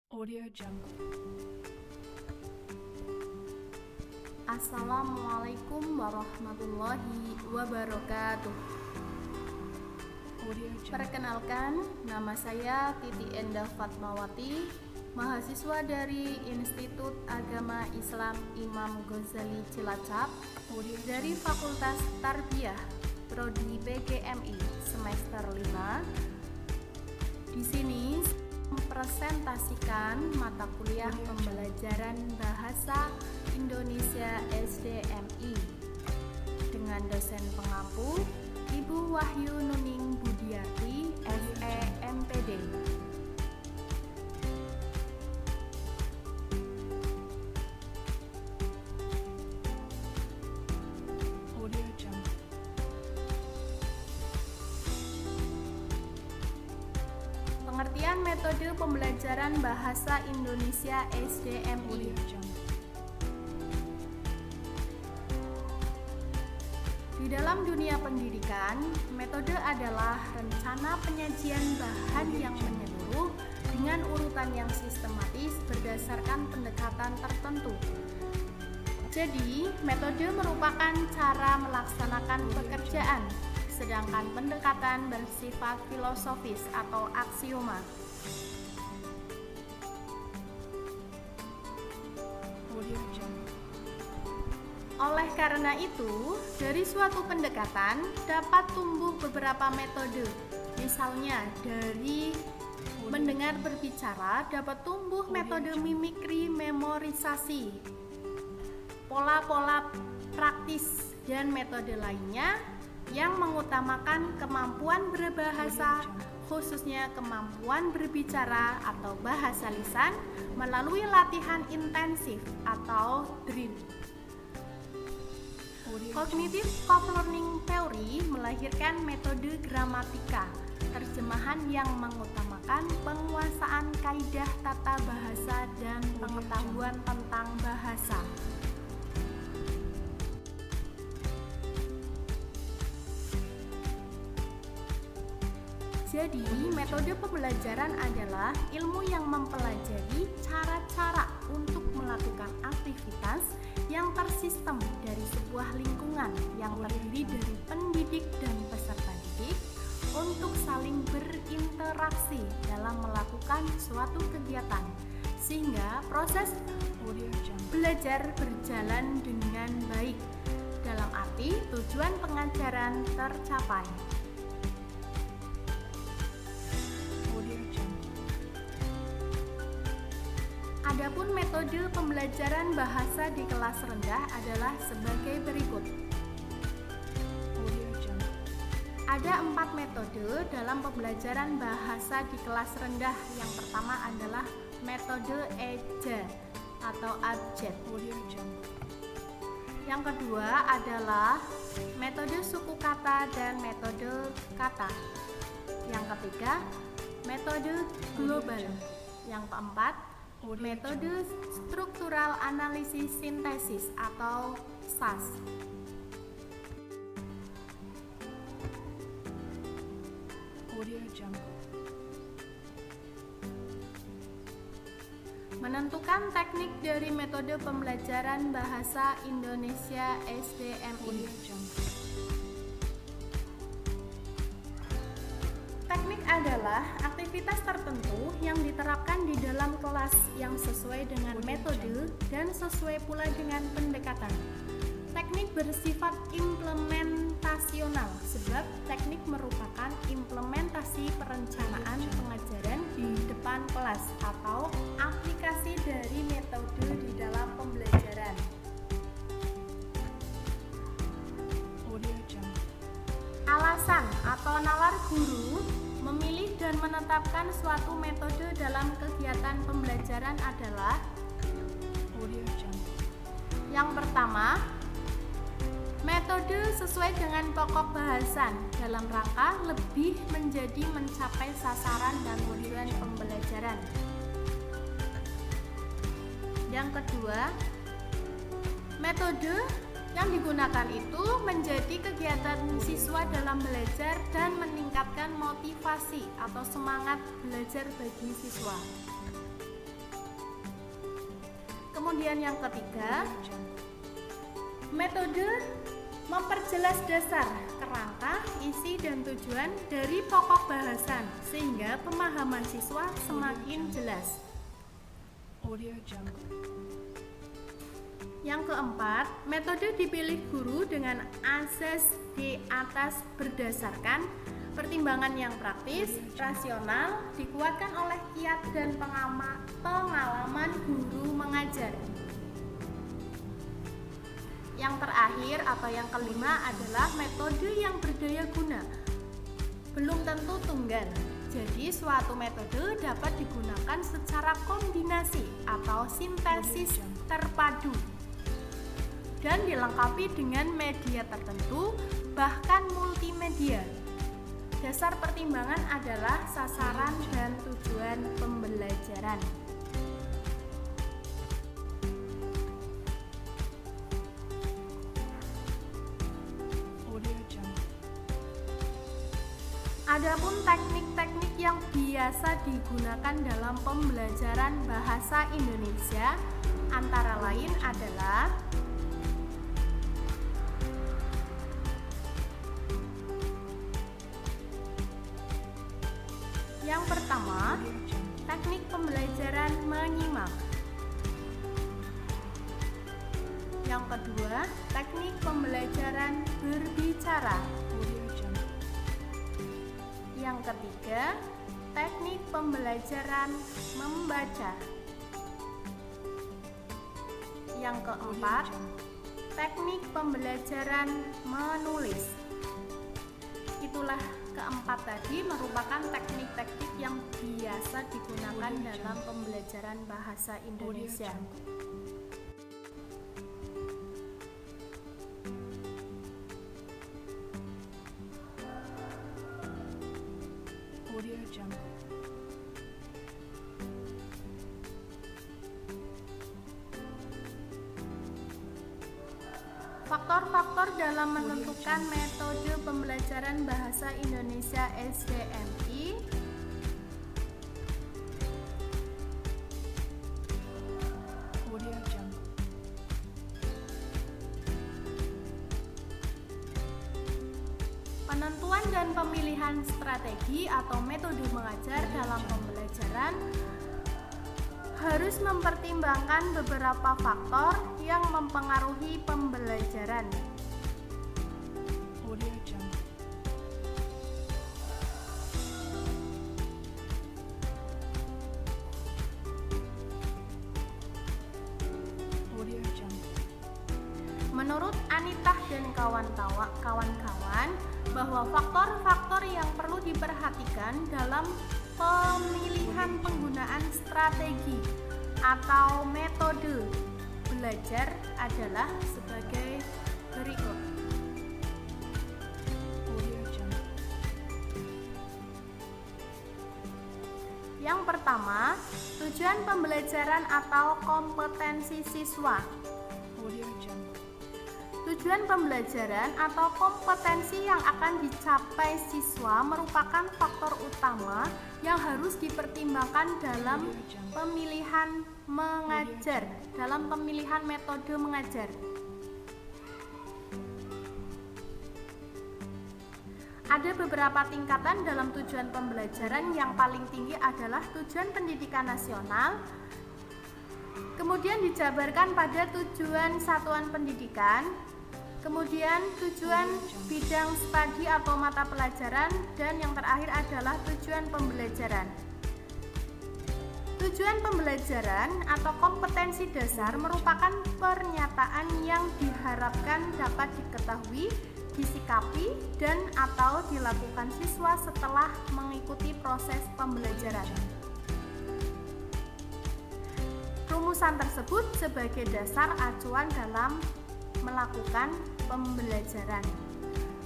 Audio Jungle. Assalamualaikum warahmatullahi wabarakatuh. Audio Jungle. Perkenalkan, nama saya Titi Endah Fatmawati, mahasiswa dari Institut Agama Islam Imam Ghazali Cilacap dari Fakultas Tarbiyah Prodi PGMI semester 5. Di sini mempresentasikan mata kuliah pembelajaran bahasa Indonesia SDMI dengan dosen pengampu Ibu Wahyu Nuning Budiarti, SE MPD. Audio Jungle. Pengertian metode pembelajaran bahasa Indonesia SDMI. Audio Jungle. Di dalam dunia pendidikan, metode adalah rencana penyajian bahan yang menyeluruh dengan urutan yang sistematis berdasarkan pendekatan tertentu. Jadi, metode merupakan cara melaksanakan pekerjaan, sedangkan pendekatan bersifat filosofis atau aksioma. Audio Jungle. Oleh karena itu, dari suatu pendekatan dapat tumbuh beberapa metode. Misalnya, dari mendengar berbicara dapat tumbuh metode mimikri memorisasi, pola-pola praktis, dan metode lainnya yang mengutamakan kemampuan berbahasa, khususnya kemampuan berbicara atau bahasa lisan melalui latihan intensif atau drill. Cognitive Co-Learning Theory melahirkan metode gramatika, terjemahan yang mengutamakan penguasaan kaidah tata bahasa dan pengetahuan tentang bahasa. Jadi, metode pembelajaran adalah ilmu yang mempelajari cara-cara untuk melakukan aktivitas yang tersistem dari sebuah lingkungan yang terdiri dari pendidik dan peserta didik untuk saling berinteraksi dalam melakukan suatu kegiatan, sehingga proses belajar berjalan dengan baik, dalam arti tujuan pengajaran tercapai. Adapun metode pembelajaran bahasa di kelas rendah adalah sebagai berikut. Ada 4 metode dalam pembelajaran bahasa di kelas rendah. Yang pertama adalah metode eja atau abjad. Yang kedua adalah metode suku kata dan metode kata. Yang ketiga, metode global. Yang keempat, metode struktural analisis sintesis atau SAS. Audio Jungle. Menentukan teknik dari metode pembelajaran bahasa Indonesia SDMI. Teknik adalah aktivitas tertentu yang diterapkan di dalam kelas yang sesuai dengan metode dan sesuai pula dengan pendekatan. Teknik bersifat implementasional sebab teknik merupakan implementasi perencanaan pengajaran di depan kelas atau aplikasi dari metode di dalam pembelajaran. Alasan atau nalar guru memilih dan menetapkan suatu metode dalam kegiatan pembelajaran adalah yang pertama, metode sesuai dengan pokok bahasan dalam rangka lebih menjadi mencapai sasaran dan tujuan pembelajaran. Yang kedua, metode yang digunakan itu menjadi kegiatan siswa dalam belajar dan meningkatkan motivasi atau semangat belajar bagi siswa. Kemudian yang ketiga, Audio Jungle. metode memperjelas dasar, kerangka, isi, dan tujuan dari pokok bahasan sehingga pemahaman siswa semakin jelas. Audio Jungle. Yang keempat, metode dipilih guru dengan azas di atas berdasarkan pertimbangan yang praktis, rasional, dikuatkan oleh kiat dan pengalaman guru mengajar. Yang terakhir atau yang kelima adalah metode yang berdaya guna. Belum tentu tunggal. Jadi suatu metode dapat digunakan secara kombinasi atau sintesis terpadu dan dilengkapi dengan media tertentu, bahkan multimedia. Dasar pertimbangan adalah sasaran dan tujuan pembelajaran. Audio Jungle. Adapun teknik-teknik yang biasa digunakan dalam pembelajaran bahasa Indonesia antara lain adalah yang pertama, Audio Jungle. teknik pembelajaran menyimak. Yang kedua, teknik pembelajaran berbicara. Audio Jungle. Yang ketiga, teknik pembelajaran membaca. Yang keempat, teknik pembelajaran menulis. Itulah keempat tadi merupakan teknik-teknik yang biasa digunakan dalam pembelajaran bahasa Audio Indonesia. Jungle. Audio Jungle. Faktor-faktor dalam menentukan metode pembelajaran bahasa Indonesia SDMI. Audio Jungle. Penentuan dan pemilihan strategi atau metode mengajar dalam pembelajaran harus mempertimbangkan beberapa faktor yang mempengaruhi pembelajaran. Audio Jungle. Audio Jungle. Menurut Anitah dan kawan-kawan bahwa faktor-faktor yang perlu diperhatikan dalam pemilihan penggunaan strategi atau metode belajar adalah sebagai berikut. Audio Jungle. Yang pertama, tujuan pembelajaran atau kompetensi siswa. Audio Jungle. Tujuan pembelajaran atau kompetensi yang akan dicapai siswa merupakan faktor utama yang harus dipertimbangkan dalam pemilihan mengajar, dalam pemilihan metode mengajar. Ada beberapa tingkatan dalam tujuan pembelajaran. Yang paling tinggi adalah tujuan pendidikan nasional, kemudian dijabarkan pada tujuan satuan pendidikan, kemudian tujuan bidang studi atau mata pelajaran, dan yang terakhir adalah tujuan pembelajaran. Tujuan pembelajaran atau kompetensi dasar merupakan pernyataan yang diharapkan dapat diketahui, disikapi, dan atau dilakukan siswa setelah mengikuti proses pembelajaran. Rumusan tersebut sebagai dasar acuan dalam melakukan pembelajaran.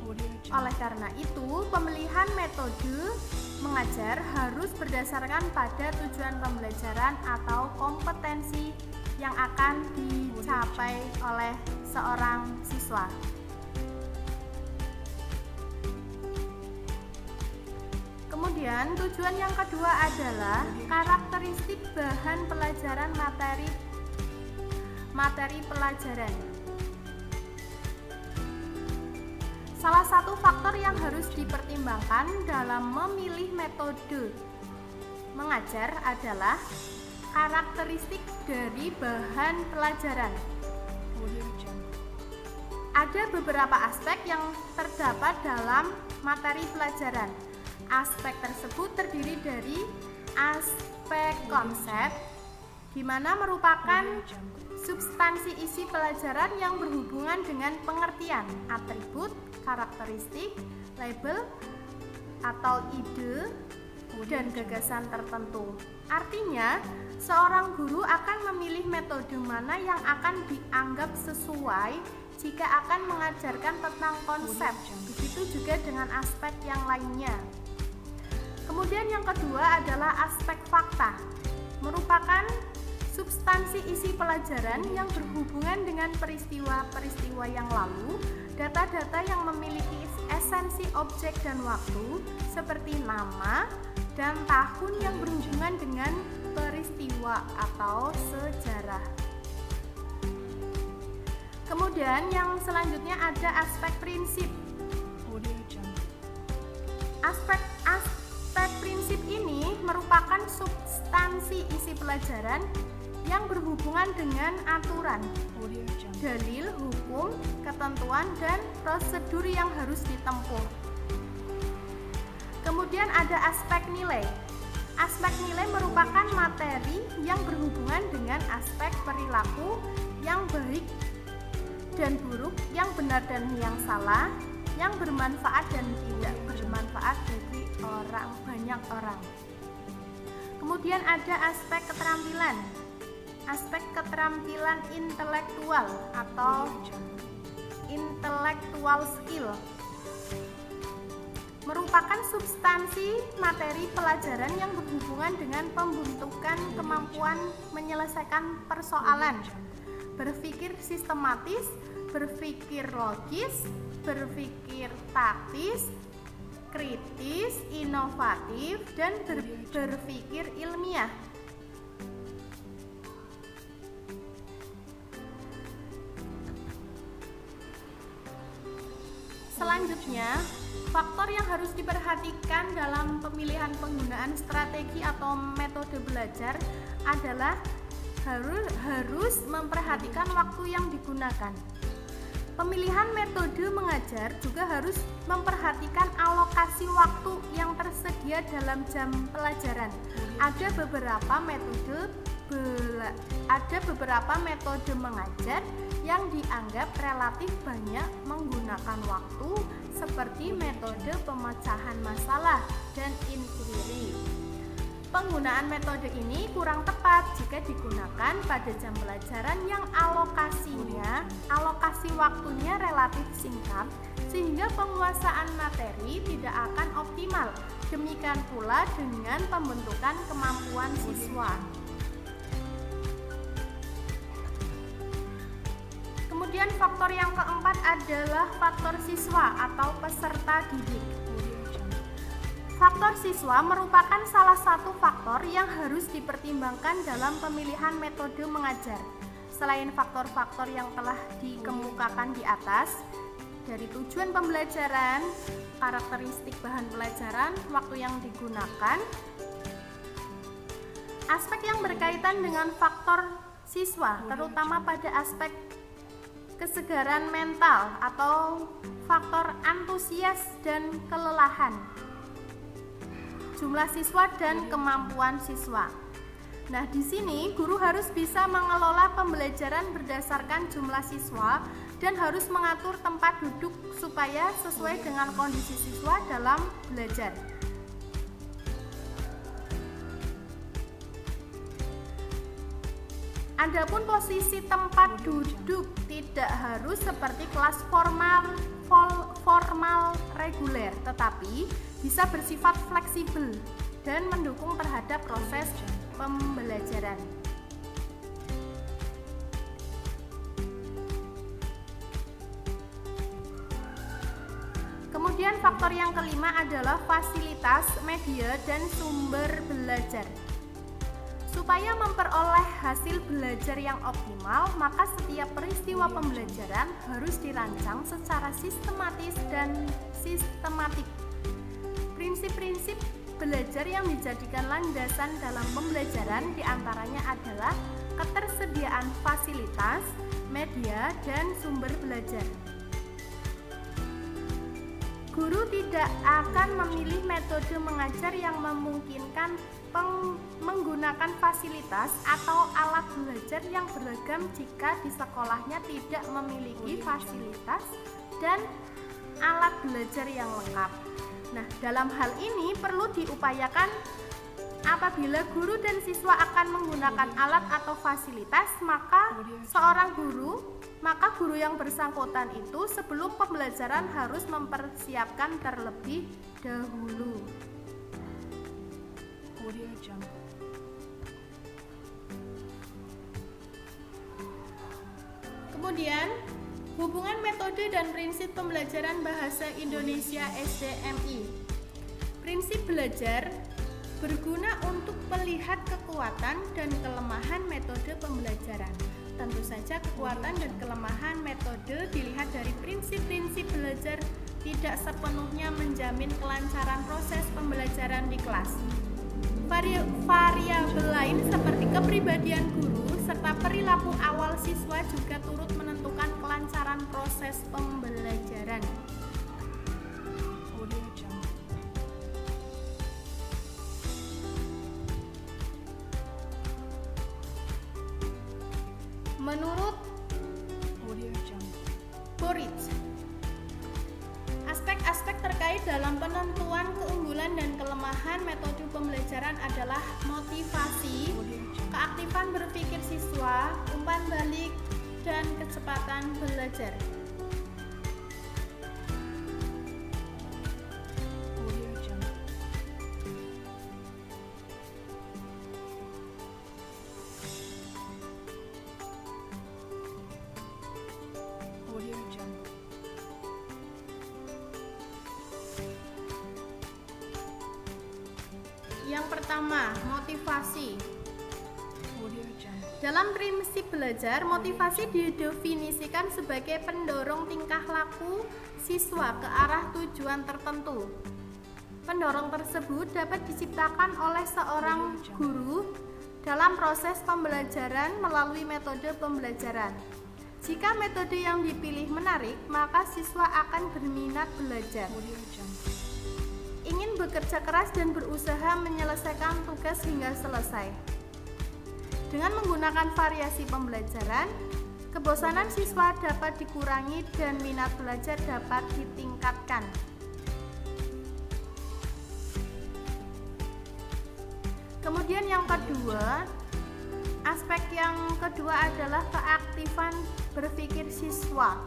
Audio Jungle. Oleh karena itu, pemilihan metode mengajar harus berdasarkan pada tujuan pembelajaran atau kompetensi yang akan dicapai oleh seorang siswa. Kemudian tujuan yang kedua adalah karakteristik bahan pelajaran materi materi pelajaran. Salah satu faktor yang harus dipertimbangkan dalam memilih metode mengajar adalah karakteristik dari bahan pelajaran. Audio Jungle. Ada beberapa aspek yang terdapat dalam materi pelajaran. Aspek tersebut terdiri dari aspek konsep, di mana merupakan Audio Jungle. substansi isi pelajaran yang berhubungan dengan pengertian, atribut, karakteristik, label, atau ide, dan gagasan tertentu. Artinya, seorang guru akan memilih metode mana yang akan dianggap sesuai jika akan mengajarkan tentang konsep. Begitu juga dengan aspek yang lainnya. Kemudian yang kedua adalah aspek fakta, merupakan substansi isi pelajaran yang berhubungan dengan peristiwa-peristiwa yang lalu, data-data yang memiliki esensi objek dan waktu, seperti nama dan tahun yang berhubungan dengan peristiwa atau sejarah. Kemudian yang selanjutnya ada aspek prinsip. Audio Jungle. Aspek prinsip ini merupakan substansi isi pelajaran yang berhubungan dengan aturan, Audio Jungle. dalil, hukum, ketentuan, dan prosedur yang harus ditempuh. Kemudian ada aspek nilai. Aspek nilai merupakan materi yang berhubungan dengan aspek perilaku yang baik dan buruk, yang benar dan yang salah, yang bermanfaat dan tidak bermanfaat bagi banyak orang. Kemudian ada aspek keterampilan. Aspek keterampilan intelektual atau Audio Jungle. intellectual skill merupakan substansi materi pelajaran yang berhubungan dengan pembentukan kemampuan menyelesaikan persoalan, berpikir sistematis, berpikir logis, berpikir taktis, kritis, inovatif, dan berpikir ilmiah. Selanjutnya, faktor yang harus diperhatikan dalam pemilihan penggunaan strategi atau metode belajar adalah harus memperhatikan waktu yang digunakan. Pemilihan metode mengajar juga harus memperhatikan alokasi waktu yang tersedia dalam jam pelajaran. Ada beberapa metode mengajar yang dianggap relatif banyak menggunakan waktu, seperti metode pemecahan masalah dan inquiry. Penggunaan metode ini kurang tepat jika digunakan pada jam pelajaran yang alokasi waktunya relatif singkat, sehingga penguasaan materi tidak akan optimal. Demikian pula dengan pembentukan kemampuan siswa. Kemudian faktor yang keempat adalah faktor siswa atau peserta didik. Faktor siswa merupakan salah satu faktor yang harus dipertimbangkan dalam pemilihan metode mengajar. Selain faktor-faktor yang telah dikemukakan di atas, dari tujuan pembelajaran, karakteristik bahan pelajaran, waktu yang digunakan, aspek yang berkaitan dengan faktor siswa, terutama pada aspek kesegaran mental atau faktor antusias dan kelelahan, jumlah siswa dan kemampuan siswa. Nah, di sini guru harus bisa mengelola pembelajaran berdasarkan jumlah siswa dan harus mengatur tempat duduk supaya sesuai dengan kondisi siswa dalam belajar. Adapun posisi tempat duduk tidak harus seperti kelas formal reguler, tetapi bisa bersifat fleksibel dan mendukung terhadap proses pembelajaran. Kemudian faktor yang kelima adalah fasilitas, media, dan sumber belajar. Supaya memperoleh hasil belajar yang optimal, maka setiap peristiwa pembelajaran harus dirancang secara sistematis dan sistematik. Prinsip-prinsip belajar yang dijadikan landasan dalam pembelajaran diantaranya adalah ketersediaan fasilitas, media, dan sumber belajar. Guru tidak akan memilih metode mengajar yang memungkinkan menggunakan fasilitas atau alat belajar yang beragam jika di sekolahnya tidak memiliki fasilitas dan alat belajar yang lengkap. Nah, dalam hal ini perlu diupayakan apabila guru dan siswa akan menggunakan alat atau fasilitas, maka guru yang bersangkutan itu sebelum pembelajaran harus mempersiapkan terlebih dahulu. Audio Jungle. Kemudian, hubungan metode dan prinsip pembelajaran bahasa Indonesia SDMI. Prinsip belajar berguna untuk melihat kekuatan dan kelemahan metode pembelajaran. Tentu saja kekuatan dan kelemahan metode dilihat dari prinsip-prinsip belajar tidak sepenuhnya menjamin kelancaran proses pembelajaran di kelas. Variabel lain seperti kepribadian guru serta perilaku awal siswa juga turut menentukan kelancaran proses pembelajaran. Audio Jungle. Menurut Audio Jungle. Burrich, aspek-aspek terkait dalam penentuan keunggulan dan kelemahan metode pembelajaran adalah motivasi, keaktifan berpikir siswa, umpan balik, dan kecepatan belajar. Audio Jungle. Audio Jungle. Yang pertama, motivasi. Audio Jungle. Dalam prinsip belajar, motivasi didefinisikan sebagai pendorong tingkah laku siswa ke arah tujuan tertentu. Pendorong tersebut dapat diciptakan oleh seorang guru dalam proses pembelajaran melalui metode pembelajaran. Jika metode yang dipilih menarik, maka siswa akan berminat belajar, Audio Jungle. ingin bekerja keras dan berusaha menyelesaikan tugas hingga selesai. Dengan menggunakan variasi pembelajaran, kebosanan siswa dapat dikurangi dan minat belajar dapat ditingkatkan. Kemudian yang kedua, aspek yang kedua adalah keaktifan berpikir siswa.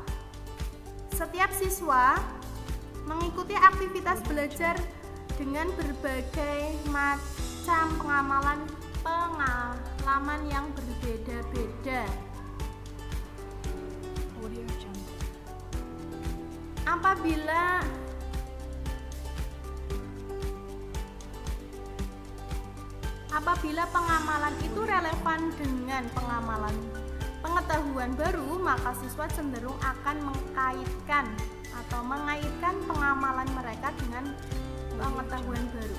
Setiap siswa mengikuti aktivitas belajar dengan berbagai macam pengalaman yang berbeda-beda. Audio Jungle. Apabila pengamalan itu relevan dengan pengetahuan baru, maka siswa cenderung akan mengaitkan pengamalan mereka dengan pengetahuan baru.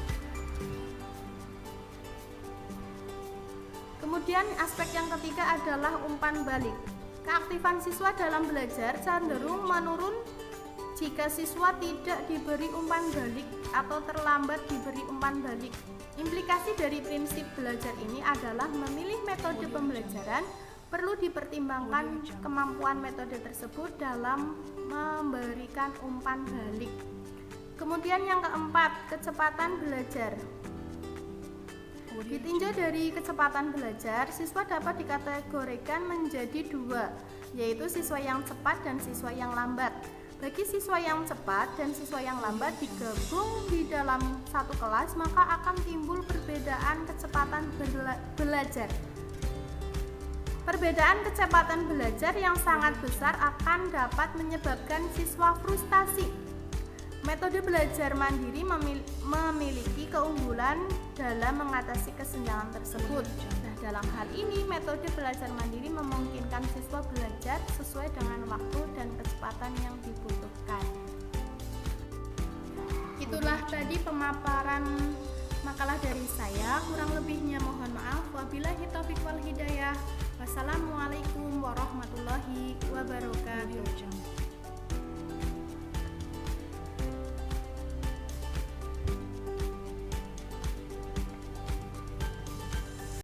Kemudian aspek yang ketiga adalah umpan balik. Keaktifan siswa dalam belajar cenderung menurun jika siswa tidak diberi umpan balik atau terlambat diberi umpan balik. Implikasi dari prinsip belajar ini adalah memilih metode pembelajaran perlu dipertimbangkan kemampuan metode tersebut dalam memberikan umpan balik. Kemudian yang keempat, kecepatan belajar. Ditinjau dari kecepatan belajar, siswa dapat dikategorikan menjadi dua, yaitu siswa yang cepat dan siswa yang lambat. Bagi siswa yang cepat dan siswa yang lambat digabung di dalam satu kelas, maka akan timbul perbedaan kecepatan belajar. Perbedaan kecepatan belajar yang sangat besar akan dapat menyebabkan siswa frustasi. Metode belajar mandiri memiliki keunggulan dalam mengatasi kesenjangan tersebut. Nah, Dalam hal ini, metode belajar mandiri memungkinkan siswa belajar sesuai dengan waktu dan kecepatan yang dibutuhkan. Itulah tadi pemaparan makalah dari saya. Kurang lebihnya mohon maaf. Wabillahi taufiq wal hidayah. Wassalamualaikum warahmatullahi wabarakatuh. Audio Jungle.